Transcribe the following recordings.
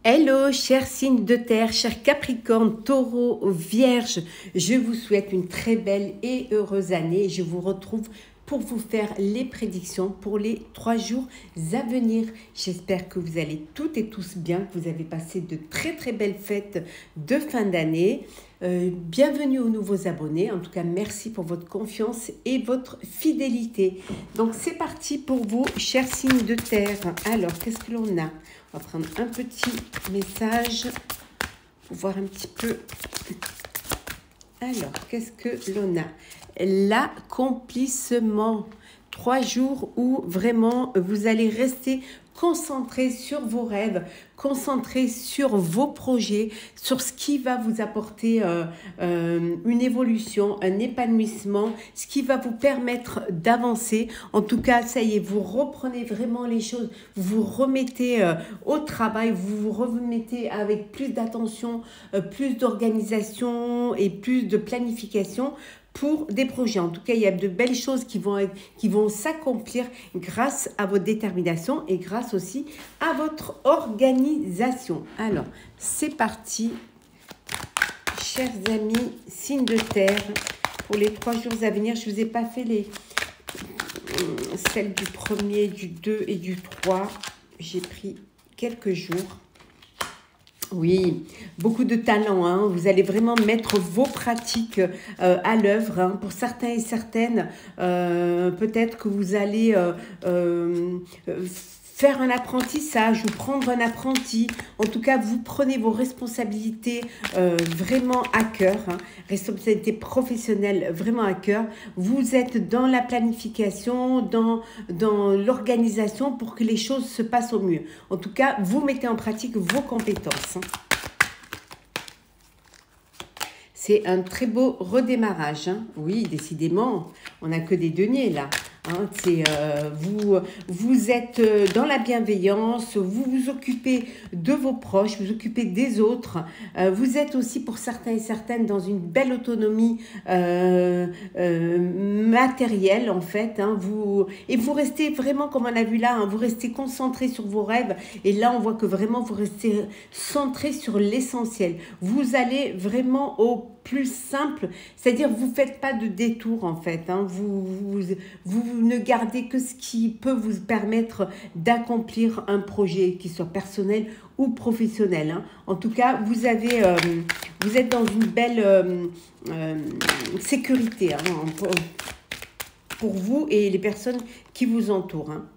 Hello, chers signes de terre, chers Capricorne, Taureau, Vierge, je vous souhaite une très belle et heureuse année. Je vous retrouve pour vous faire les prédictions pour les 3 jours à venir. J'espère que vous allez toutes et tous bien, que vous avez passé de très belles fêtes de fin d'année. Bienvenue aux nouveaux abonnés. En tout cas, merci pour votre confiance et votre fidélité. Donc, c'est parti pour vous, chers signes de terre. Alors, qu'est-ce que l'on a? On va prendre un petit message pour voir un petit peu. Alors, qu'est-ce que l'on a? L'accomplissement. 3 jours où vraiment vous allez rester concentré sur vos rêves, concentré sur vos projets, sur ce qui va vous apporter une évolution, un épanouissement, ce qui va vous permettre d'avancer. En tout cas, ça y est, vous reprenez vraiment les choses, vous vous remettez au travail, vous vous remettez avec plus d'attention, plus d'organisation et plus de planification pour des projets. En tout cas, il y a de belles choses qui vont s'accomplir grâce à votre détermination et grâce aussi à votre organisation. Alors, c'est parti, chers amis, signes de terre, pour les 3 jours à venir. Je ne vous ai pas fait celles du 1er, du 2 et du 3. J'ai pris quelques jours. Oui, beaucoup de talent, hein. Vous allez vraiment mettre vos pratiques à l'œuvre, hein. Pour certains et certaines, peut-être que vous allez faire un apprentissage ou prendre un apprenti. En tout cas, vous prenez vos responsabilités vraiment à cœur, hein. Responsabilités professionnelles vraiment à cœur. Vous êtes dans la planification, dans l'organisation pour que les choses se passent au mieux. En tout cas, vous mettez en pratique vos compétences, hein. C'est un très beau redémarrage, hein. Oui, décidément, on n'a que des deniers là. Hein, vous êtes dans la bienveillance, vous vous occupez de vos proches, vous occupez des autres. Vous êtes aussi pour certains et certaines dans une belle autonomie matérielle en fait. Hein, vous restez vraiment, comme on a vu là, hein, vous restez concentré sur vos rêves. Et là, on voit que vraiment vous restez centré sur l'essentiel. Vous allez vraiment au plus simple, c'est-à-dire vous ne faites pas de détour en fait, hein. Vous ne gardez que ce qui peut vous permettre d'accomplir un projet, qu'il soit personnel ou professionnel, hein. En tout cas, vous êtes dans une belle sécurité, hein, pour vous et les personnes qui vous entourent, hein.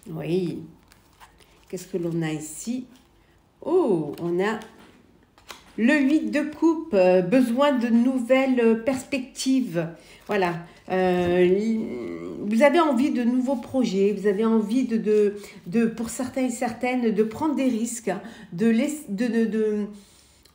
Oui. Qu'est-ce que l'on a ici? Oh, on a le 8 de coupe, besoin de nouvelles perspectives. Voilà. Vous avez envie de nouveaux projets, vous avez envie pour certains et certaines de prendre des risques, de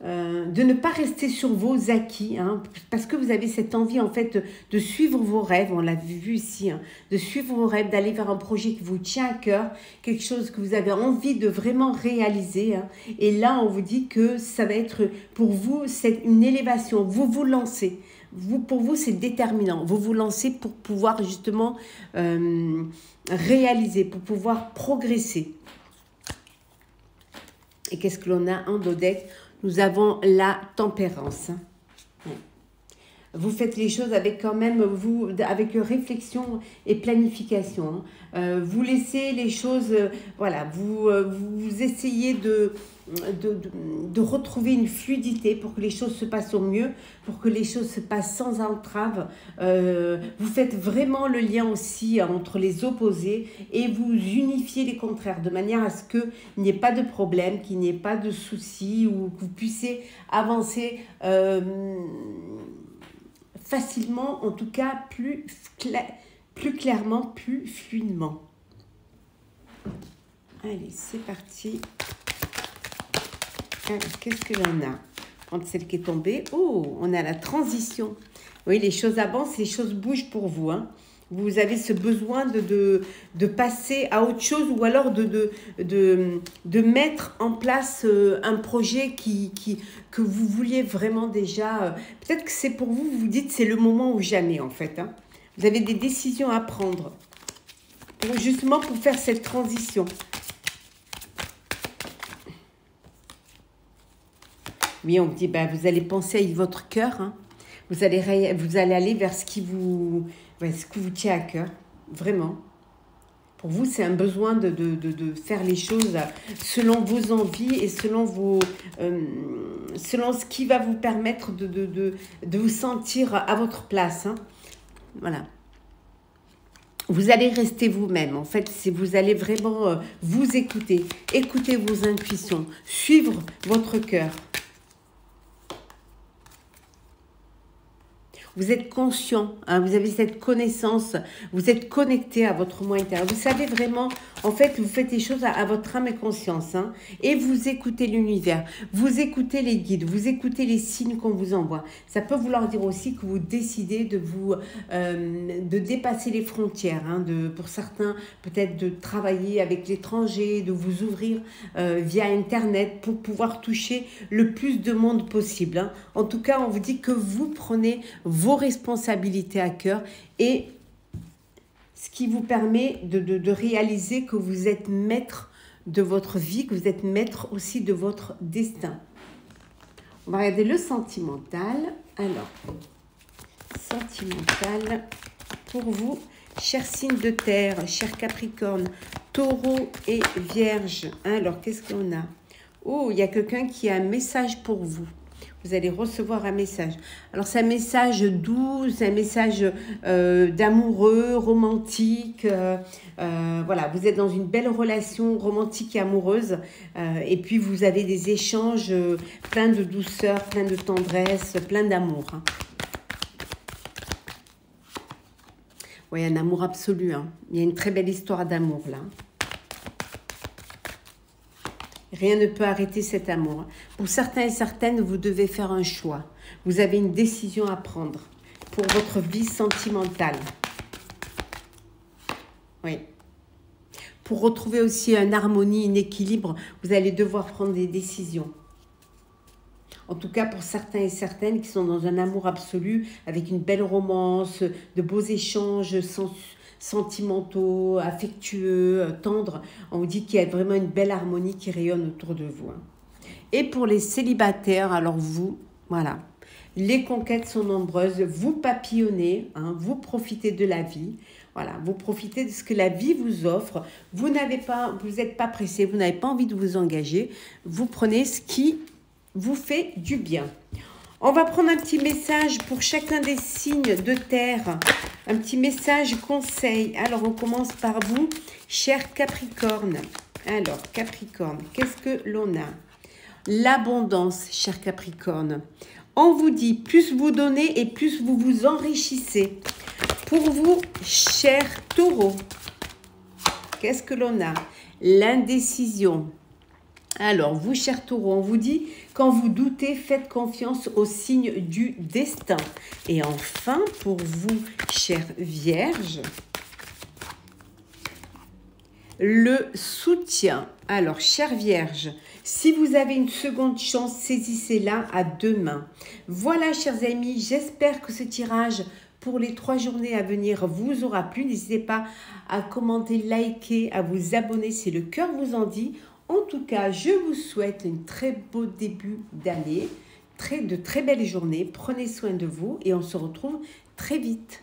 ne pas rester sur vos acquis, hein, parce que vous avez cette envie en fait de suivre vos rêves, on l'a vu ici, hein, de suivre vos rêves, d'aller vers un projet qui vous tient à cœur, quelque chose que vous avez envie de vraiment réaliser, hein. Et là on vous dit que ça va être pour vous, c'est une élévation, vous vous lancez. Pour vous, c'est déterminant. Vous vous lancez pour pouvoir justement réaliser, pour pouvoir progresser. Et qu'est-ce que l'on a en dos deck? Nous avons la tempérance. Vous faites les choses avec quand même, avec réflexion et planification, hein. Vous laissez les choses, voilà, vous essayez de retrouver une fluidité pour que les choses se passent au mieux, pour que les choses se passent sans entrave. Vous faites vraiment le lien aussi entre les opposés et vous unifiez les contraires de manière à ce qu'il n'y ait pas de problème, qu'il n'y ait pas de soucis ou que vous puissiez avancer facilement, en tout cas plus clairement, plus fluidement. Allez, c'est parti. Alors, qu'est-ce que l'on a? Prendre celle qui est tombée. Oh, on a la transition. Oui, les choses avancent, les choses bougent pour vous, hein. Vous avez ce besoin de passer à autre chose ou alors de mettre en place un projet que vous vouliez vraiment déjà. Peut-être que c'est pour vous, vous dites c'est le moment ou jamais en fait, hein. Vous avez des décisions à prendre justement pour faire cette transition. Oui, on vous dit, bah, vous allez penser avec votre cœur. Hein. Vous allez aller vers ce ce qui vous tient à cœur. Vraiment. Pour vous, c'est un besoin de faire les choses selon vos envies et selon selon ce qui va vous permettre de vous sentir à votre place. Hein. Voilà. Vous allez rester vous-même. En fait, vous allez vraiment vous écouter vos intuitions, suivre votre cœur. Vous êtes conscient, hein, vous avez cette connaissance, vous êtes connecté à votre moi intérieur. Vous savez vraiment, en fait, vous faites les choses à votre âme et conscience. Hein, et vous écoutez l'univers, vous écoutez les guides, vous écoutez les signes qu'on vous envoie. Ça peut vouloir dire aussi que vous décidez de dépasser les frontières. Hein, pour certains, peut-être de travailler avec l'étranger, de vous ouvrir via Internet pour pouvoir toucher le plus de monde possible. Hein. En tout cas, on vous dit que vous prenez vos responsabilités à cœur et ce qui vous permet de réaliser que vous êtes maître de votre vie, que vous êtes maître aussi de votre destin. On va regarder le sentimental. Alors, sentimental pour vous, chers signes de terre, chers Capricorne, Taureau et Vierge. Alors, qu'est-ce qu'on a? Oh, il y a quelqu'un qui a un message pour vous. Vous allez recevoir un message. Alors, c'est un message doux, c'est un message d'amoureux, romantique. Voilà, vous êtes dans une belle relation romantique et amoureuse. Et puis, vous avez des échanges pleins de douceur, pleins de tendresse, pleins d'amour. Hein. Oui, un amour absolu. Hein. Il y a une très belle histoire d'amour, là. Rien ne peut arrêter cet amour. Pour certains et certaines, vous devez faire un choix. Vous avez une décision à prendre pour votre vie sentimentale. Oui. Pour retrouver aussi une harmonie, un équilibre, vous allez devoir prendre des décisions. En tout cas, pour certains et certaines qui sont dans un amour absolu, avec une belle romance, de beaux échanges sentimentaux, affectueux, tendres, on vous dit qu'il y a vraiment une belle harmonie qui rayonne autour de vous. Et pour les célibataires, alors vous, voilà, les conquêtes sont nombreuses, vous papillonnez, hein, vous profitez de la vie, voilà, vous profitez de ce que la vie vous offre, vous n'êtes pas pressé, vous n'avez pas envie de vous engager, vous prenez ce qui vous fait du bien. On va prendre un petit message pour chacun des signes de terre. Un petit message conseil. Alors, on commence par vous, cher Capricorne. Alors, Capricorne, qu'est-ce que l'on a? L'abondance, cher Capricorne. On vous dit, plus vous donnez et plus vous vous enrichissez. Pour vous, cher Taureau, qu'est-ce que l'on a? L'indécision. Alors, vous, cher Taureau, on vous dit, quand vous doutez, faites confiance aux signes du destin. Et enfin, pour vous, cher Vierge, le soutien. Alors, chère Vierge, si vous avez une seconde chance, saisissez-la à deux mains. Voilà, chers amis, j'espère que ce tirage pour les 3 journées à venir vous aura plu. N'hésitez pas à commenter, liker, à vous abonner si le cœur vous en dit. En tout cas, je vous souhaite un très beau début d'année, de très belles journées. Prenez soin de vous et on se retrouve très vite.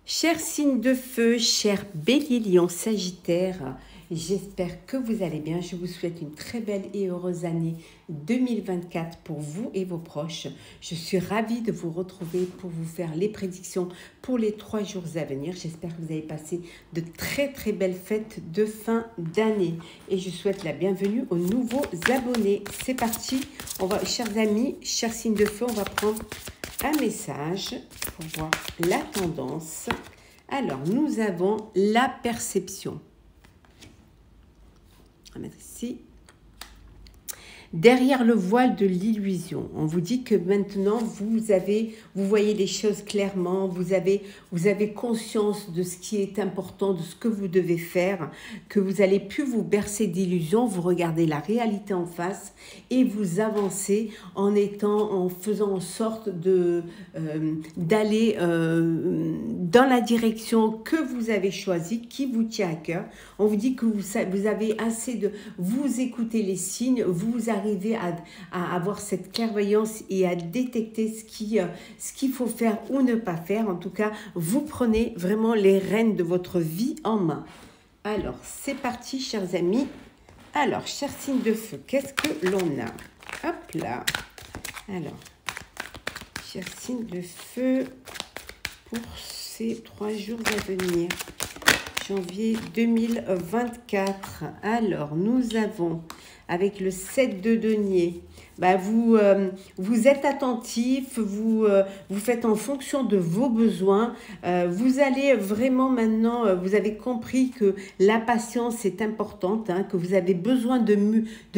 Chers signes de feu, chers Bélier, Lion, Sagittaire, j'espère que vous allez bien. Je vous souhaite une très belle et heureuse année 2024 pour vous et vos proches. Je suis ravie de vous retrouver pour vous faire les prédictions pour les 3 jours à venir. J'espère que vous avez passé de très très belles fêtes de fin d'année. Et je souhaite la bienvenue aux nouveaux abonnés. C'est parti. Chers amis, chers signes de feu, on va prendre un message pour voir la tendance. Alors, nous avons la perception. On va mettre ici. derrière le voile de l'illusion. On vous dit que maintenant, vous voyez les choses clairement, vous avez conscience de ce qui est important, de ce que vous devez faire, que vous n'allez plus vous bercer d'illusions, vous regardez la réalité en face et vous avancez en faisant en sorte d'aller dans la direction que vous avez choisie, qui vous tient à cœur. On vous dit que vous avez assez de vous écouter les signes, vous arrivez à avoir cette clairvoyance et à détecter ce qu'il faut faire ou ne pas faire. En tout cas, vous prenez vraiment les rênes de votre vie en main. Alors, c'est parti, chers amis. Alors, cher signe de feu, qu'est-ce que l'on a? Hop là. Alors, cher signe de feu, pour ces 3 jours à venir. Janvier 2024. Alors, nous avons, avec le 7 de denier, vous êtes attentif, vous faites en fonction de vos besoins. Vous allez vraiment maintenant, vous avez compris que la patience est importante, hein, que vous avez besoin de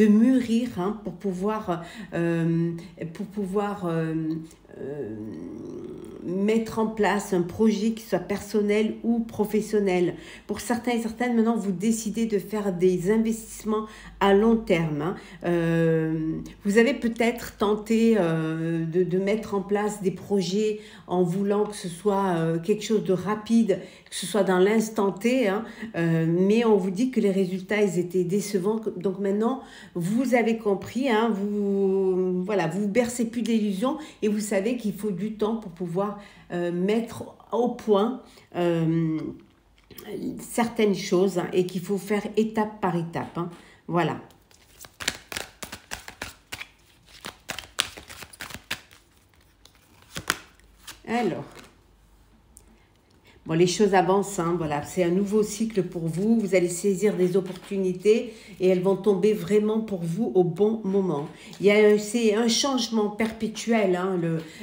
mûrir hein, pour pouvoir mettre en place un projet qui soit personnel ou professionnel. Pour certains et certaines, maintenant, vous décidez de faire des investissements à long terme. Hein. Vous avez peut-être tenté de mettre en place des projets en voulant que ce soit quelque chose de rapide, que ce soit dans l'instant T, hein, mais on vous dit que les résultats, ils étaient décevants. Donc maintenant, vous avez compris, hein, vous bercez plus d'illusions et vous savez qu'il faut du temps pour pouvoir mettre au point certaines choses hein, et qu'il faut faire étape par étape. Hein. Voilà. Alors, bon, les choses avancent, hein, voilà, c'est un nouveau cycle pour vous, vous allez saisir des opportunités et elles vont tomber vraiment pour vous au bon moment. C'est un changement perpétuel, hein,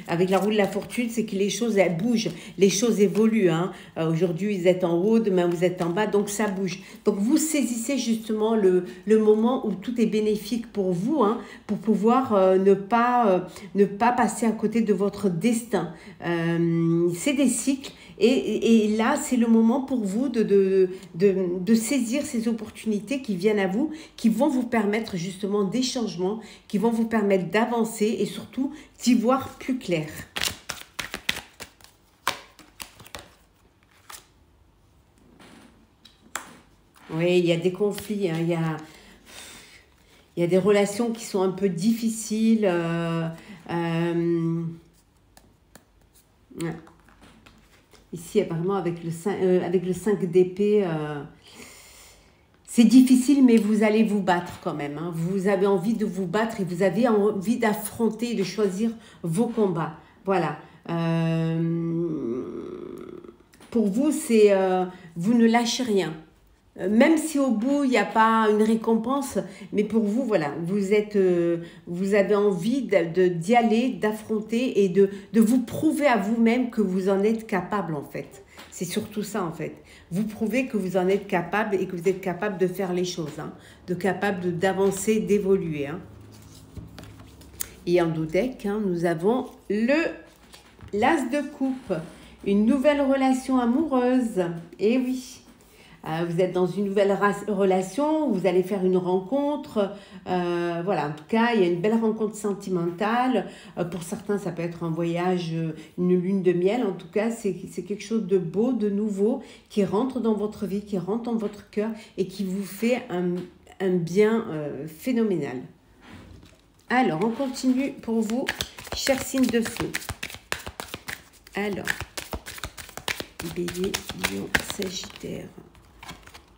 avec la roue de la fortune, c'est que les choses, elles bougent, les choses évoluent. Hein. Aujourd'hui, vous êtes en haut, demain, vous êtes en bas, donc ça bouge. Donc, vous saisissez justement le moment où tout est bénéfique pour vous, hein, pour pouvoir ne pas passer à côté de votre destin. C'est des cycles. Et là, c'est le moment pour vous de saisir ces opportunités qui viennent à vous, qui vont vous permettre justement des changements, qui vont vous permettre d'avancer et surtout d'y voir plus clair. Oui, il y a des conflits, hein, il y a des relations qui sont un peu difficiles. Ouais. Ici, apparemment, avec le 5 d'épée, c'est difficile, mais vous allez vous battre quand même. Hein. Vous avez envie de vous battre et vous avez envie d'affronter, de choisir vos combats. Voilà. Pour vous, c'est vous ne lâchez rien. Même si au bout, il n'y a pas une récompense, mais pour vous, voilà, vous avez envie d'y aller, d'affronter et de vous prouver à vous-même que vous en êtes capable, en fait. C'est surtout ça, en fait. Vous prouvez que vous en êtes capable et que vous êtes capable de faire les choses, hein, capable d'avancer, d'évoluer. Hein. Et en dos-deck, hein, nous avons l'As de coupe, une nouvelle relation amoureuse. Et oui. Vous êtes dans une nouvelle relation, vous allez faire une rencontre, voilà, en tout cas, il y a une belle rencontre sentimentale. Pour certains, ça peut être un voyage, une lune de miel. En tout cas, c'est quelque chose de beau, de nouveau, qui rentre dans votre vie, qui rentre dans votre cœur et qui vous fait un bien phénoménal. Alors, on continue pour vous, chers signes de feu. Alors, Bélier, Lion, Sagittaire.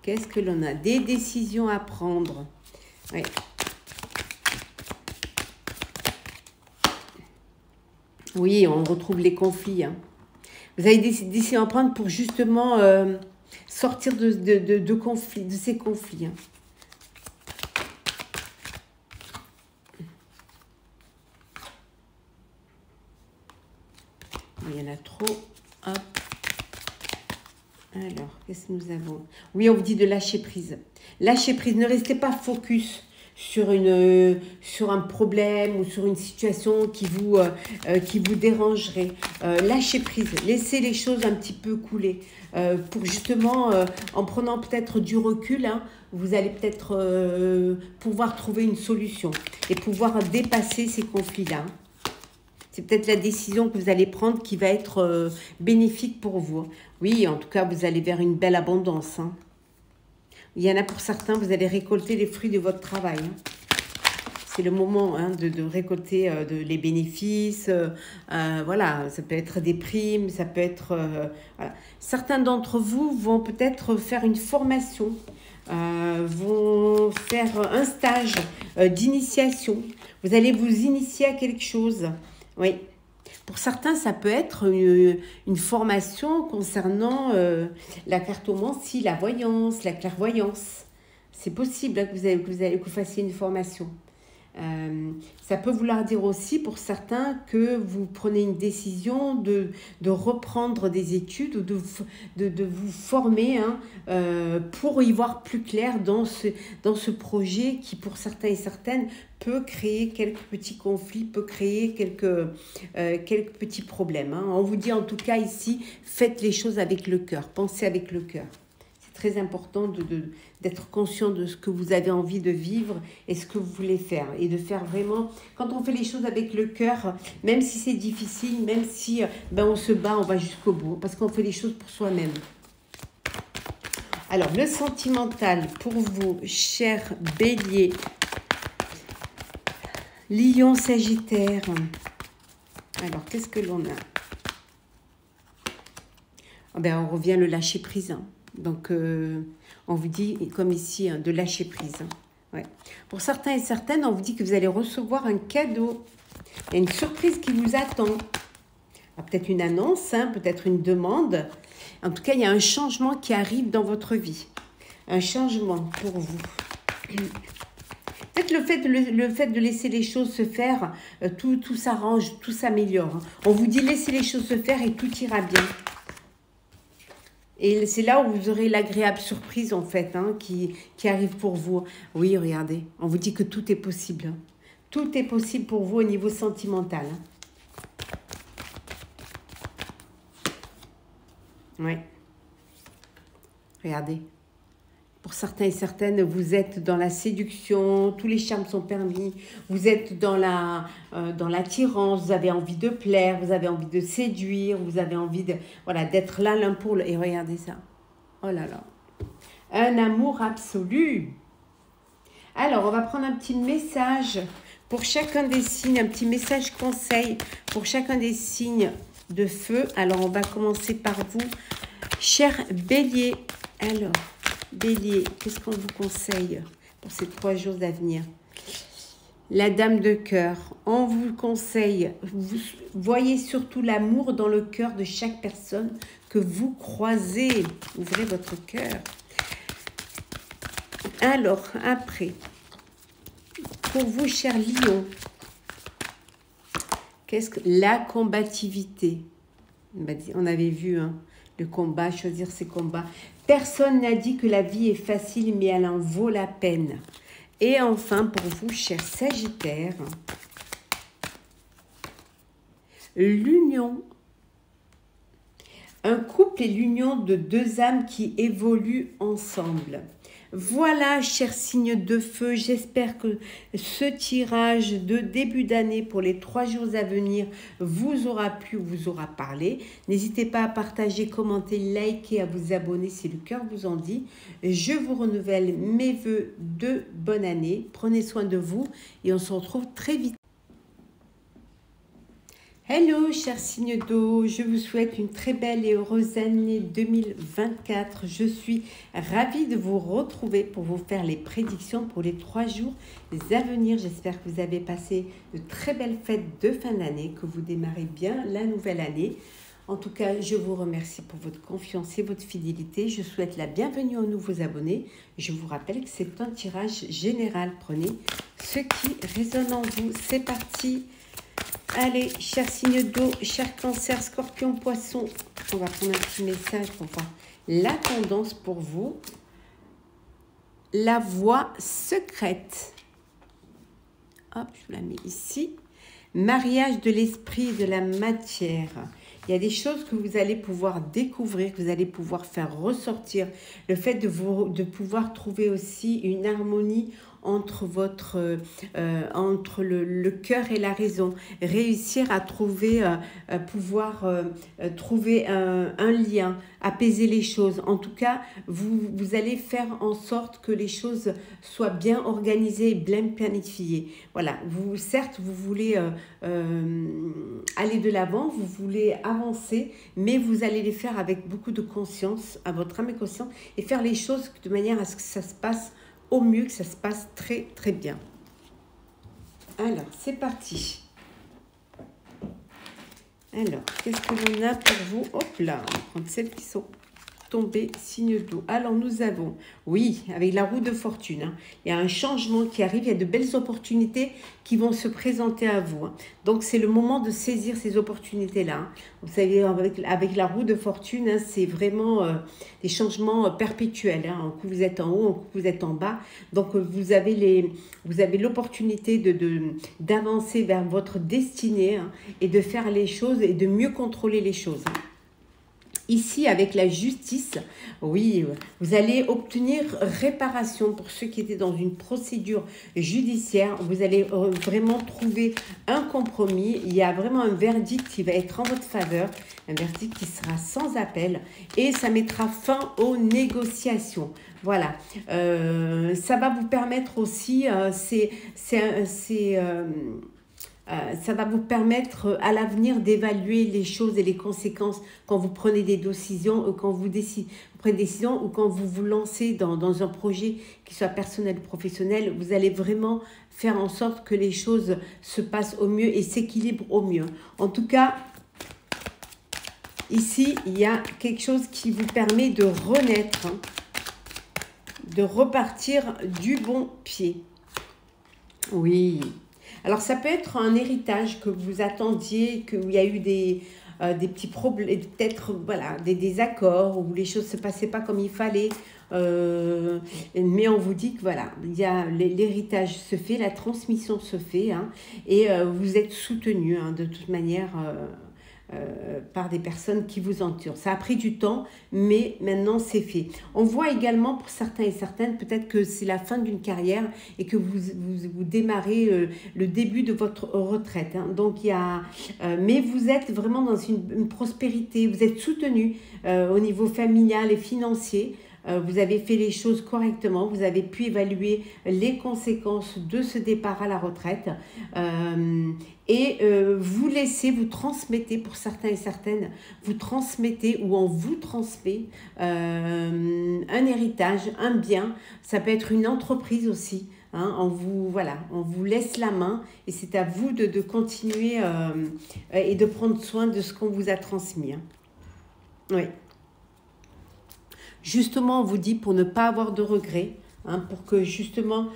Qu'est-ce que l'on a? Des décisions à prendre. Oui. Oui, on retrouve les conflits. Hein. Vous avez des décisions à prendre pour justement sortir de conflits, de ces conflits. Hein. Il y en a trop. Hop. Alors, qu'est-ce que nous avons? Oui, on vous dit de lâcher prise. Lâcher prise, ne restez pas focus sur un problème ou sur une situation qui vous dérangerait. Lâchez prise, laissez les choses un petit peu couler. Pour justement, en prenant peut-être du recul, hein, vous allez peut-être pouvoir trouver une solution et pouvoir dépasser ces conflits-là. C'est peut-être la décision que vous allez prendre qui va être bénéfique pour vous. Oui, en tout cas, vous allez vers une belle abondance. Hein. Il y en a pour certains, vous allez récolter les fruits de votre travail. Hein. C'est le moment hein, de récolter les bénéfices. Voilà, ça peut être des primes, ça peut être... voilà. Certains d'entre vous vont peut-être faire une formation, vont faire un stage d'initiation. Vous allez vous initier à quelque chose. Oui, pour certains, ça peut être une formation concernant la cartomancie, la voyance, la clairvoyance. C'est possible hein, que vous fassiez une formation. Ça peut vouloir dire aussi pour certains que vous prenez une décision de reprendre des études ou de vous former hein, pour y voir plus clair dans ce projet qui pour certains et certaines peut créer quelques petits conflits, peut créer quelques petits problèmes. Hein. On vous dit en tout cas ici, faites les choses avec le cœur, pensez avec le cœur. C'est très important d'être conscient de ce que vous avez envie de vivre et ce que vous voulez faire. Et de faire vraiment, quand on fait les choses avec le cœur, même si c'est difficile, même si on se bat, on va jusqu'au bout, parce qu'on fait les choses pour soi-même. Alors, le sentimental pour vous, cher Bélier, Lion, Sagittaire. Alors, qu'est-ce que l'on a? On revient le lâcher prise. Hein. Donc, on vous dit, comme ici, hein, de lâcher prise. Hein. Ouais. Pour certains et certaines, on vous dit que vous allez recevoir un cadeau. Il y a une surprise qui vous attend. Peut-être une annonce, hein, peut-être une demande. En tout cas, il y a un changement qui arrive dans votre vie. Un changement pour vous. Peut-être le fait de laisser les choses se faire, tout s'arrange, tout s'améliore. Hein. On vous dit laissez les choses se faire et tout ira bien. Et c'est là où vous aurez l'agréable surprise, en fait, hein, qui arrive pour vous. Oui, regardez, on vous dit que tout est possible. Hein. Tout est possible pour vous au niveau sentimental. Hein. Oui. Regardez. Pour certains et certaines, vous êtes dans la séduction, tous les charmes sont permis. Vous êtes dans l'attirance, vous avez envie de plaire, vous avez envie de séduire, vous avez envie de, voilà, d'être là l'un pour l'autre. Et regardez ça. Oh là là. Un amour absolu. Alors, on va prendre un petit message pour chacun des signes, un petit message conseil pour chacun des signes de feu. Alors, on va commencer par vous, cher Bélier. Alors... Bélier, qu'est-ce qu'on vous conseille pour ces 3 jours d'avenir? La dame de cœur, on vous conseille, vous voyez surtout l'amour dans le cœur de chaque personne que vous croisez. Ouvrez votre cœur. Alors, après, pour vous, cher Lion, qu'est-ce que la combativité? On avait vu hein, le combat, choisir ses combats. Personne n'a dit que la vie est facile, mais elle en vaut la peine. Et enfin, pour vous, cher Sagittaire, l'union. Un couple est l'union de 2 âmes qui évoluent ensemble. Voilà, chers signes de feu, j'espère que ce tirage de début d'année pour les 3 jours à venir vous aura plu, vous aura parlé. N'hésitez pas à partager, commenter, liker, à vous abonner si le cœur vous en dit. Je vous renouvelle mes vœux de bonne année. Prenez soin de vous et on se retrouve très vite. Hello, chers signes d'eau, je vous souhaite une très belle et heureuse année 2024. Je suis ravie de vous retrouver pour vous faire les prédictions pour les 3 jours à venir. J'espère que vous avez passé de très belles fêtes de fin d'année, que vous démarrez bien la nouvelle année. En tout cas, je vous remercie pour votre confiance et votre fidélité. Je souhaite la bienvenue aux nouveaux abonnés. Je vous rappelle que c'est un tirage général. Prenez ce qui résonne en vous. C'est parti! Allez, chers signes d'eau, chers cancer, scorpion, poisson, on va prendre un petit message pour voir la tendance pour vous. La voie secrète. hop, je vous la mets ici. Mariage de l'esprit et de la matière. Il y a des choses que vous allez pouvoir découvrir, que vous allez pouvoir faire ressortir. Le fait de pouvoir trouver aussi une harmonie entre entre le cœur et la raison. Réussir à trouver, trouver un lien, apaiser les choses. En tout cas, vous allez faire en sorte que les choses soient bien organisées et bien planifiées. Voilà, certes, vous voulez aller de l'avant, vous voulez avancer, mais vous allez les faire avec beaucoup de conscience, à votre âme et conscience, et faire les choses de manière à ce que ça se passe au mieux, que ça se passe très très bien. Alors, c'est parti. Alors, qu'est-ce que l'on a pour vous? Hop là, on va prendre celles qui sont tombées, signe d'eau. Alors, nous avons, oui, avec la roue de fortune, hein, il y a un changement qui arrive, il y a de belles opportunités qui vont se présenter à vous. Hein. Donc, c'est le moment de saisir ces opportunités-là. Hein. Vous savez, avec la roue de fortune, hein, c'est vraiment des changements perpétuels. Hein. Un coup, vous êtes en haut, un coup, vous êtes en bas. Donc, vous avez l'opportunité d'avancer vers votre destinée, hein, et de faire les choses et de mieux contrôler les choses. Hein. Ici, avec la justice, oui, vous allez obtenir réparation pour ceux qui étaient dans une procédure judiciaire. Vous allez vraiment trouver un compromis. Il y a vraiment un verdict qui va être en votre faveur, un verdict qui sera sans appel et ça mettra fin aux négociations. Voilà, ça va vous permettre aussi, ça va vous permettre à l'avenir d'évaluer les choses et les conséquences quand vous prenez des décisions, ou quand vous prenez des décisions ou quand vous vous lancez dans un projet qui soit personnel ou professionnel. Vous allez vraiment faire en sorte que les choses se passent au mieux et s'équilibrent au mieux. En tout cas, ici, il y a quelque chose qui vous permet de renaître, hein, de repartir du bon pied. Oui. Alors, ça peut être un héritage que vous attendiez, qu'il y a eu des petits problèmes, peut-être voilà, des désaccords où les choses ne se passaient pas comme il fallait. Mais on vous dit que voilà, l'héritage se fait, la transmission se fait, hein, et vous êtes soutenu, hein, de toute manière par des personnes qui vous entourent. Ça a pris du temps, mais maintenant c'est fait. On voit également pour certains et certaines, peut-être que c'est la fin d'une carrière et que vous démarrez le début de votre retraite. Hein. Donc il y a, mais vous êtes vraiment dans une prospérité, vous êtes soutenu au niveau familial et financier. Vous avez fait les choses correctement, vous avez pu évaluer les conséquences de ce départ à la retraite et vous transmettez, pour certains et certaines, vous transmettez ou on vous transmet un héritage, un bien, ça peut être une entreprise aussi. Hein, on vous laisse la main et c'est à vous de continuer et de prendre soin de ce qu'on vous a transmis. Hein. Oui. Justement, on vous dit pour ne pas avoir de regrets, hein, pour que justement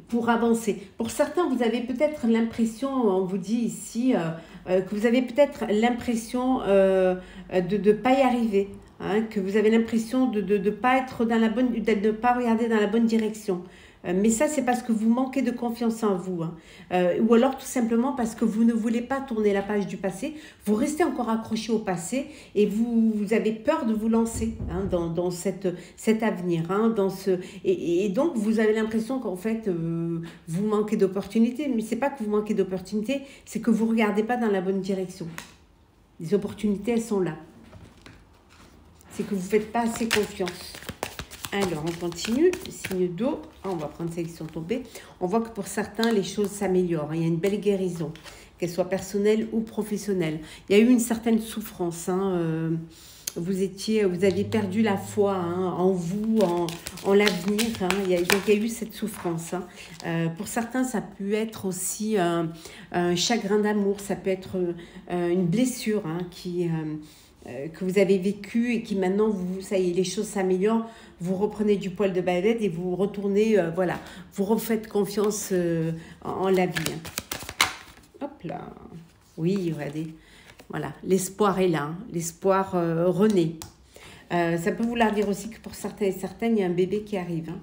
pour avancer. Pour certains, vous avez peut-être l'impression, on vous dit ici, que vous avez peut-être l'impression de ne pas y arriver, hein, que vous avez l'impression de ne pas être dans la bonne, de ne pas regarder dans la bonne direction. Mais ça, c'est parce que vous manquez de confiance en vous. Hein. Ou alors tout simplement parce que vous ne voulez pas tourner la page du passé. Vous restez encore accroché au passé et vous avez peur de vous lancer, hein, dans cet avenir. Hein, et donc, vous avez l'impression qu'en fait, vous manquez d'opportunités. Mais ce n'est pas que vous manquez d'opportunités, c'est que vous ne regardez pas dans la bonne direction. Les opportunités, elles sont là. C'est que vous ne faites pas assez confiance. Alors, on continue, signe d'eau, on va prendre celles qui sont tombées. On voit que pour certains, les choses s'améliorent. Il y a une belle guérison, qu'elle soit personnelle ou professionnelle. Il y a eu une certaine souffrance. Hein, vous aviez perdu la foi, hein, en vous, en l'avenir. Hein, donc, il y a eu cette souffrance. Hein. Pour certains, ça peut être aussi un chagrin d'amour. Ça peut être une blessure, hein, que vous avez vécu et qui maintenant, ça y est, les choses s'améliorent, vous reprenez du poil de bête et vous retournez, voilà, vous refaites confiance en la vie. Hop là, oui, regardez, voilà, l'espoir est là, hein, l'espoir renaît. Ça peut vouloir dire aussi que pour certains et certaines, il y a un bébé qui arrive. Hein.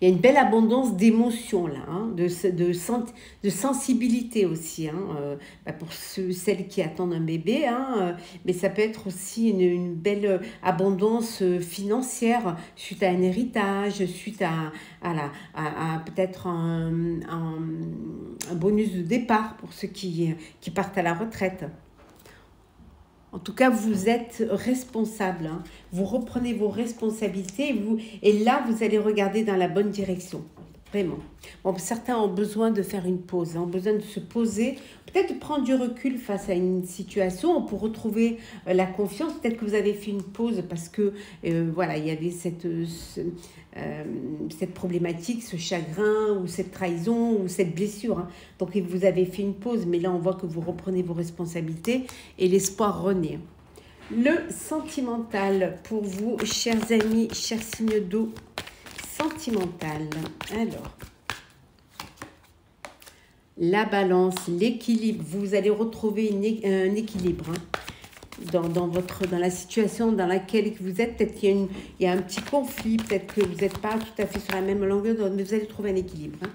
Il Il y a une belle abondance d'émotions là, hein, de sensibilité aussi, hein, pour celles qui attendent un bébé, hein, mais ça peut être aussi une belle abondance financière suite à un héritage, suite à peut-être un bonus de départ pour ceux qui partent à la retraite. En tout cas, vous êtes responsable, hein. Vous reprenez vos responsabilités et là, vous allez regarder dans la bonne direction. Vraiment. Bon, certains ont besoin de faire une pause, hein, ont besoin de se poser, peut-être de prendre du recul face à une situation pour retrouver la confiance. Peut-être que vous avez fait une pause parce que, voilà, il y avait cette problématique, ce chagrin ou cette trahison ou cette blessure, hein. Donc, vous avez fait une pause, mais là, on voit que vous reprenez vos responsabilités et l'espoir renaît. Le sentimental pour vous, chers amis, chers signes d'eau. Sentimental. Alors, la balance, l'équilibre. Vous allez retrouver un équilibre, hein, dans la situation dans laquelle vous êtes. Peut-être qu'il y a un petit conflit, peut-être que vous n'êtes pas tout à fait sur la même longueur d'onde, mais vous allez trouver un équilibre, hein.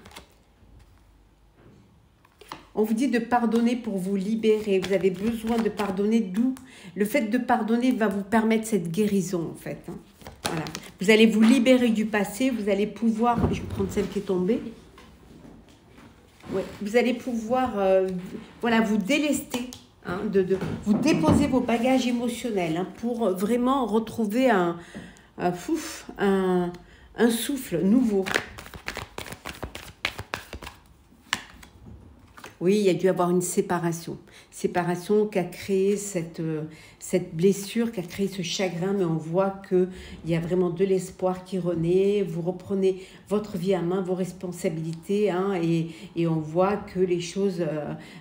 On vous dit de pardonner pour vous libérer. Vous avez besoin de pardonner, d'où le fait de pardonner va vous permettre cette guérison, en fait, hein. Voilà. Vous allez vous libérer du passé, vous allez pouvoir, je vais prendre celle qui est tombée, ouais, vous allez pouvoir voilà, vous délester, hein, vous déposer vos bagages émotionnels, hein, pour vraiment retrouver un souffle nouveau. Oui, il y a dû avoir une séparation qui a créé cette blessure, qui a créé ce chagrin, mais on voit qu'il y a vraiment de l'espoir qui renaît. Vous reprenez votre vie à main, vos responsabilités, hein, et on voit que les choses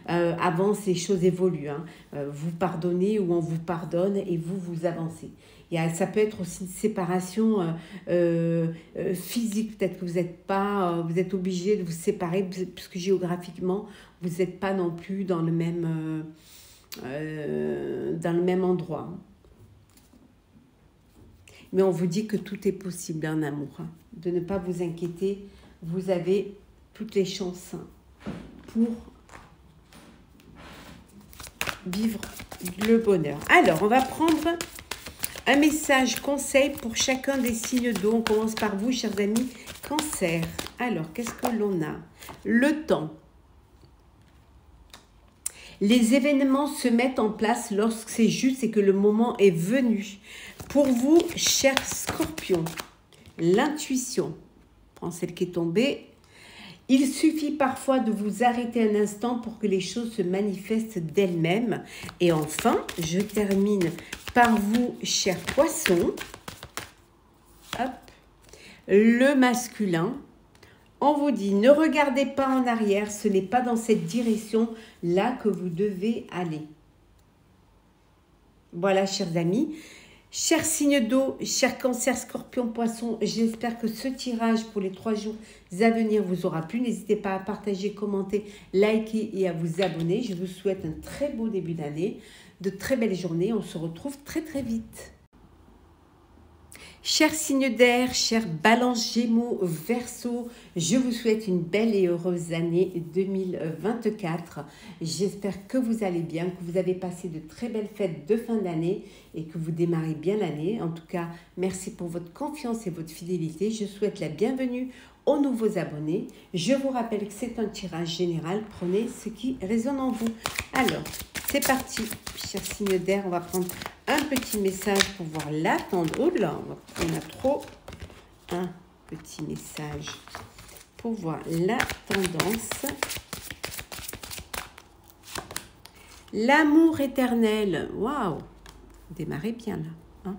avancent, les choses évoluent, hein. Vous pardonnez ou on vous pardonne et vous avancez. Ça peut être aussi une séparation physique, peut-être que vous êtes obligé de vous séparer, puisque géographiquement, vous n'êtes pas non plus dans le même endroit. Mais on vous dit que tout est possible en amour, hein. De ne pas vous inquiéter, vous avez toutes les chances pour vivre le bonheur. Alors, on va prendre un message conseil pour chacun des signes d'eau. On commence par vous, chers amis, Cancer. Alors, qu'est-ce que l'on a? Le temps. Les événements se mettent en place lorsque c'est juste et que le moment est venu. Pour vous, chers Scorpions, l'intuition. Prends celle qui est tombée. Il suffit parfois de vous arrêter un instant pour que les choses se manifestent d'elles-mêmes. Et enfin, je termine par vous, chers Poissons. Hop. Le masculin. On vous dit, ne regardez pas en arrière, ce n'est pas dans cette direction-là que vous devez aller. Voilà, chers amis. Chers signes d'eau, chers Cancer, Scorpion, Poisson, j'espère que ce tirage pour les 3 jours à venir vous aura plu. N'hésitez pas à partager, commenter, liker et à vous abonner. Je vous souhaite un très beau début d'année, de très belles journées. On se retrouve très très vite. Chers signes d'air, chers Balance, Gémeaux, Verseau, je vous souhaite une belle et heureuse année 2024. J'espère que vous allez bien, que vous avez passé de très belles fêtes de fin d'année et que vous démarrez bien l'année. En tout cas, merci pour votre confiance et votre fidélité. Je souhaite la bienvenue aux nouveaux abonnés. Je vous rappelle que c'est un tirage général. Prenez ce qui résonne en vous. Alors, c'est parti, chers signes d'air. On va prendre un petit message pour voir la tendance. Oh là, on a trop. Un petit message pour voir la tendance. L'amour éternel. Waouh, démarrez bien là, hein.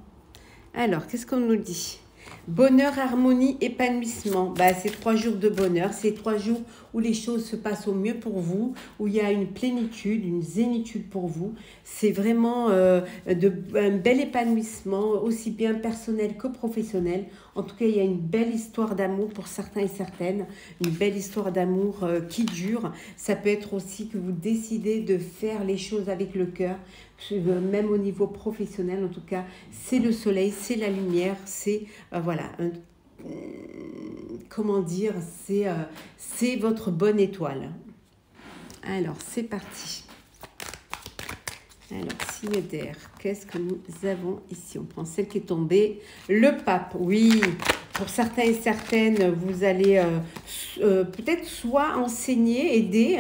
Alors, qu'est-ce qu'on nous dit? Bonheur, harmonie, épanouissement. C'est 3 jours de bonheur. C'est 3 jours où les choses se passent au mieux pour vous, où il y a une plénitude, une zénitude pour vous. C'est vraiment un bel épanouissement, aussi bien personnel que professionnel. En tout cas, il y a une belle histoire d'amour pour certains et certaines. Une belle histoire d'amour qui dure. Ça peut être aussi que vous décidez de faire les choses avec le cœur, même au niveau professionnel. En tout cas, c'est le soleil, c'est la lumière, c'est voilà, comment dire, c'est votre bonne étoile. Alors, c'est parti. Alors, signe d'air, qu'est-ce que nous avons ici? On prend celle qui est tombée. Le pape, oui. Pour certains et certaines, vous allez peut-être soit enseigner, aider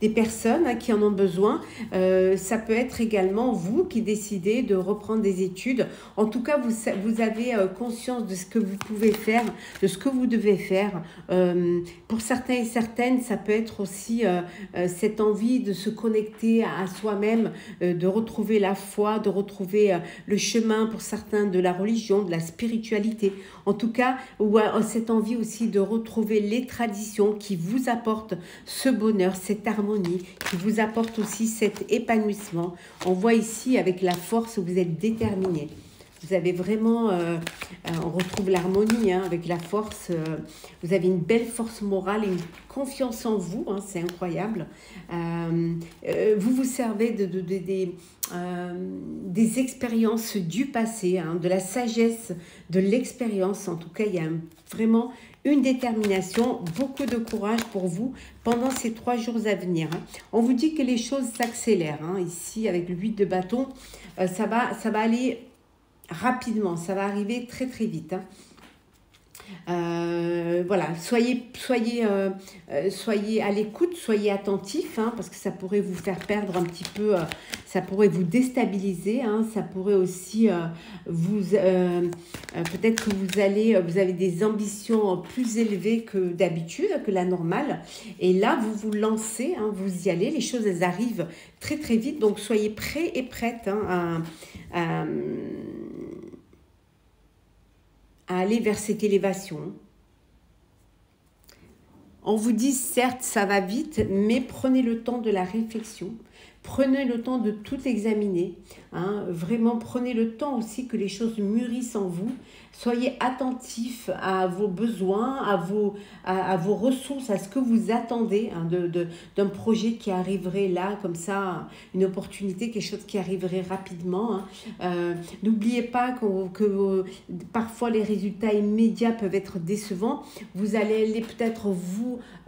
des personnes qui en ont besoin. Ça peut être également vous qui décidez de reprendre des études. En tout cas, vous avez conscience de ce que vous pouvez faire, de ce que vous devez faire. Pour certains et certaines, ça peut être aussi cette envie de se connecter à soi-même, de retrouver la foi, de retrouver le chemin pour certains de la religion, de la spiritualité. En tout cas, ou cette envie aussi de retrouver les traditions qui vous apportent ce bonheur, cette harmonie, qui vous apportent aussi cet épanouissement. On voit ici avec la force, vous êtes déterminé. Vous avez vraiment, on retrouve l'harmonie avec la force. Vous avez une belle force morale et une confiance en vous, c'est incroyable. Vous vous servez des expériences du passé, de la sagesse, de l'expérience. En tout cas, il y a vraiment une détermination, beaucoup de courage pour vous pendant ces 3 jours à venir. On vous dit que les choses s'accélèrent. Ici, avec le 8 de bâton, ça va aller rapidement, ça va arriver très très vite. Voilà, soyez à l'écoute, soyez attentifs, parce que ça pourrait vous faire perdre un petit peu, ça pourrait vous déstabiliser, ça pourrait aussi peut-être que vous avez des ambitions plus élevées que d'habitude, que la normale, et là vous vous lancez, vous y allez, les choses elles arrivent très très vite, donc soyez prêts et prêtes à aller vers cette élévation. On vous dit, certes, ça va vite, mais prenez le temps de la réflexion. Prenez le temps de tout examiner. Vraiment, prenez le temps aussi que les choses mûrissent en vous. Soyez attentifs à vos besoins, à vos ressources, à ce que vous attendez d'un projet qui arriverait là, comme ça, une opportunité, quelque chose qui arriverait rapidement. N'oubliez pas que parfois les résultats immédiats peuvent être décevants. Vous allez aller peut-être,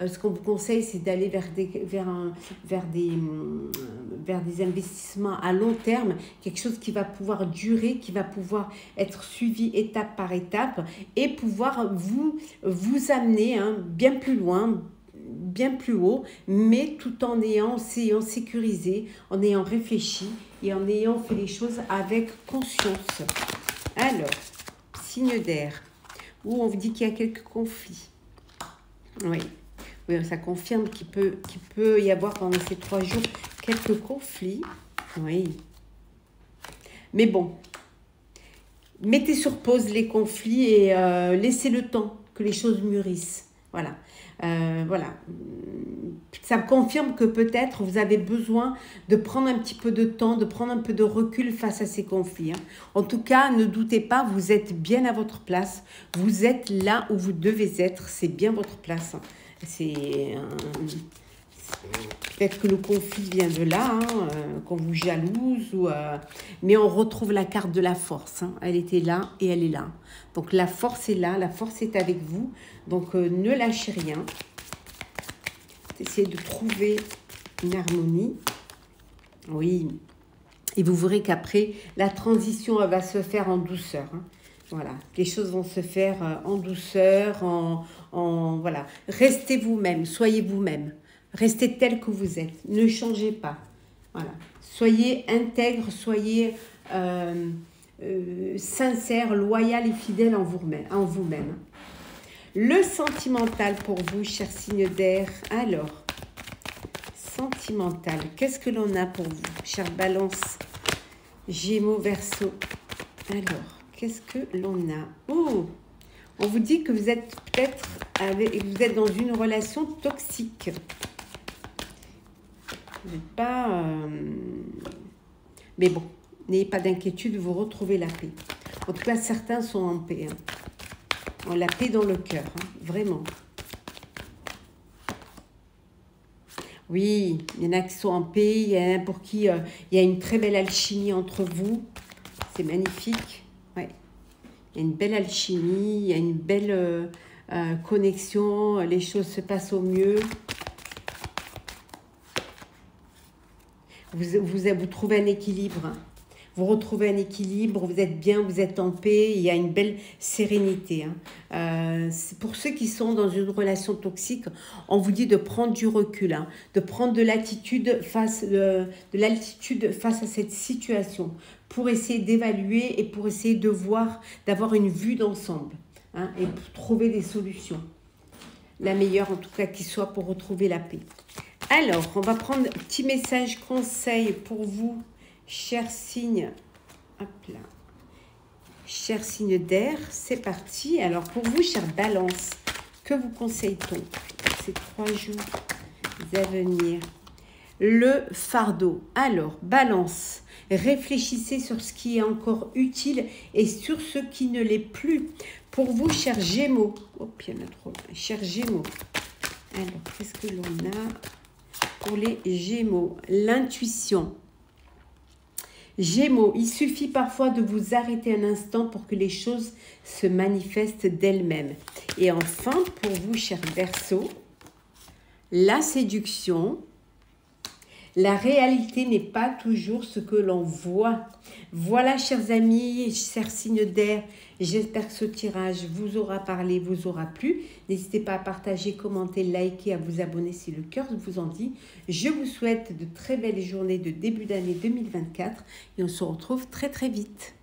ce qu'on vous conseille, c'est d'aller vers des investissements à long terme, quelque chose qui va pouvoir durer, qui va pouvoir être suivi étape par étape et pouvoir vous amener bien plus loin, bien plus haut, mais tout en ayant sécurisé, en ayant réfléchi et en ayant fait les choses avec conscience. Alors, signe d'air, où on vous dit qu'il y a quelques conflits. Oui, ça confirme qu'il peut y avoir pendant ces 3 jours quelques conflits. Oui. Mais bon, mettez sur pause les conflits et laissez le temps que les choses mûrissent. Voilà. Voilà. Ça confirme que peut-être vous avez besoin de prendre un petit peu de temps, de prendre un peu de recul face à ces conflits. En tout cas, ne doutez pas, vous êtes bien à votre place. Vous êtes là où vous devez être. C'est bien votre place. Peut-être que le conflit vient de là, qu'on vous jalouse, mais on retrouve la carte de la force. Elle était là et elle est là. Donc la force est là, la force est avec vous. Donc ne lâchez rien. Essayez de trouver une harmonie. Oui. Et vous verrez qu'après, la transition elle va se faire en douceur. Voilà, les choses vont se faire en douceur, voilà. Restez vous-même, soyez vous-même. Restez tel que vous êtes. Ne changez pas. Voilà. Soyez intègre, soyez sincère, loyal et fidèle en vous-même. Le sentimental pour vous, cher signe d'air. Alors, sentimental, qu'est-ce que l'on a pour vous, cher Balance, Gémeaux, Verseau. Alors, qu'est-ce que l'on a? Oh, on vous dit que vous êtes peut-être dans une relation toxique. Vous n'êtes pas... Mais bon, n'ayez pas d'inquiétude, vous retrouvez la paix. En tout cas, certains sont en paix. On a la paix dans le cœur, vraiment. Oui, il y en a qui sont en paix, il y en a pour qui il y a une très belle alchimie entre vous. C'est magnifique. Ouais. Il y a une belle alchimie, il y a une belle connexion, les choses se passent au mieux. Vous trouvez un équilibre, hein. Vous retrouvez un équilibre, vous êtes bien, vous êtes en paix, il y a une belle sérénité, hein. C'est pour ceux qui sont dans une relation toxique, on vous dit de prendre du recul, hein, de prendre de l'altitude face à cette situation pour essayer d'évaluer et pour essayer de voir, d'avoir une vue d'ensemble, hein, et pour trouver des solutions. La meilleure en tout cas qui soit pour retrouver la paix. Alors, on va prendre un petit message conseil pour vous, chers signes. Hop là. Chers signes d'air, c'est parti. Alors, pour vous, chère Balance, que vous conseille-t-on pour ces 3 jours à venir? Le fardeau. Alors, Balance, réfléchissez sur ce qui est encore utile et sur ce qui ne l'est plus. Pour vous, chers Gémeaux. Oh, il y en a trop. Chers Gémeaux. Alors, qu'est-ce que l'on a pour les Gémeaux? L'intuition. Gémeaux, il suffit parfois de vous arrêter un instant pour que les choses se manifestent d'elles-mêmes. Et enfin, pour vous, chers Verseaux, la séduction. La réalité n'est pas toujours ce que l'on voit. Voilà, chers amis, chers signes d'air, j'espère que ce tirage vous aura parlé, vous aura plu. N'hésitez pas à partager, commenter, liker, à vous abonner si le cœur vous en dit. Je vous souhaite de très belles journées de début d'année 2024 et on se retrouve très très vite.